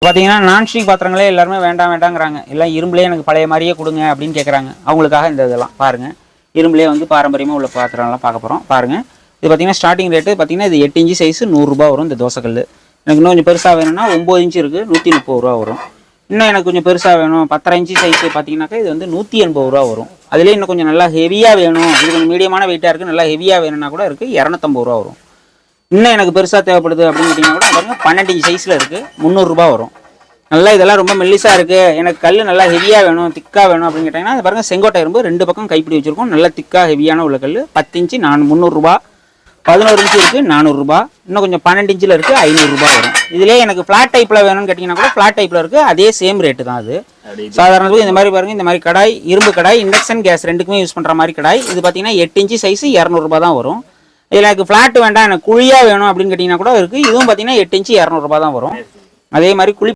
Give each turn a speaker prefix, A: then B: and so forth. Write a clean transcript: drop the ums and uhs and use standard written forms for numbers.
A: பார்த்தீங்கன்னா நான்ஸ்டிக் பாத்திரங்களே எல்லாருமே வேண்டாம் வேண்டாங்கிறாங்க. எல்லாம் இரும்புலேயே எனக்கு பழைய மாதிரியே கொடுங்க அப்படின்னு கேட்குறாங்க. அவங்களுக்காக இந்த இதெல்லாம் பாருங்கள். இரும்புலேயே வந்து பாரம்பரியமாக உள்ள பாத்திரம்லாம் பார்க்க போகிறோம். பாருங்கள், இது பார்த்தீங்கன்னா ஸ்டார்டிங் ரேட்டு பார்த்தீங்கன்னா இது 8 இன்ச்சு சைஸு 100 ரூபா வரும். இந்த தோசைக்கல் எனக்கு இன்னும் கொஞ்சம் பெருசாக வேணும்னா 9 இன்ச்சு இருக்குது, 130 ரூபா வரும். இன்னும் எனக்கு கொஞ்சம் பெருசாக வேணும் 10 இன்ச்சு சைஸு பார்த்தீங்கன்னாக்கா இது வந்து 180 ரூபா வரும். அதுலேயே இன்னும் கொஞ்சம் நல்லா ஹெவியாக வேணும், இது கொஞ்சம் மீடியமான வெயிட்டாக இருக்குது, நல்லா ஹெவியாக வேணும்னா கூட இருக்குது, 250 ரூபா வரும். இன்னும் எனக்கு பெருசாக தேவைப்படுது அப்படின்னு கேட்டிங்கன்னா கூட பாருங்கள் 12 இன்ச்சு சைஸில் இருக்குது, 300 ரூபா வரும். நல்லா இதெல்லாம் ரொம்ப மெல்லிசாக இருக்குது, எனக்கு கல் நல்லா ஹெவியாக வேணும், திக்காக வேணும் அப்படின்னு கேட்டிங்கன்னா அது பாருங்கள் செங்கோட்டை இரும்பு 2 பக்கம் கைப்பிடி வச்சுருக்கோம். நல்லா திக்காக ஹெவியான உள்ள கல் 10 இன்ச்சு 300 ரூபா, 11 இன்ச்சு இருக்குது 400 ரூபா, இன்னும் கொஞ்சம் 12 இன்ச்சில் இருக்குது 500 ரூபா வரும். இதிலே எனக்கு ஃப்ளாட் டைப்பில் வேணும்னு கேட்டிங்கன்னா கூட ஃப்ளாட் டைப்பில் இருக்குது, அதே சேம் ரேட்டு தான். அது சாதாரணத்துக்கு இந்த மாதிரி பாருங்கள், இந்த மாதிரி கடாய், இரும்பு கடாய், இண்டக்ஷன் கேஸ் ரெண்டுக்குமே யூஸ் பண்ணுற மாதிரி கடாய். இது பார்த்தீங்கன்னா 8 இன்ச்சு சைஸு 200 ரூபா தான் வரும். இதில் எனக்கு ஃப்ளாட் வேண்டாம், எனக்கு குழியாக வேணும் அப்படின்னு கேட்டிங்கன்னா கூட இருக்குது. இதுவும் பார்த்தீங்கன்னா 8 இன்ச்சு 200 ரூபா தான் வரும். அதே மாதிரி குழி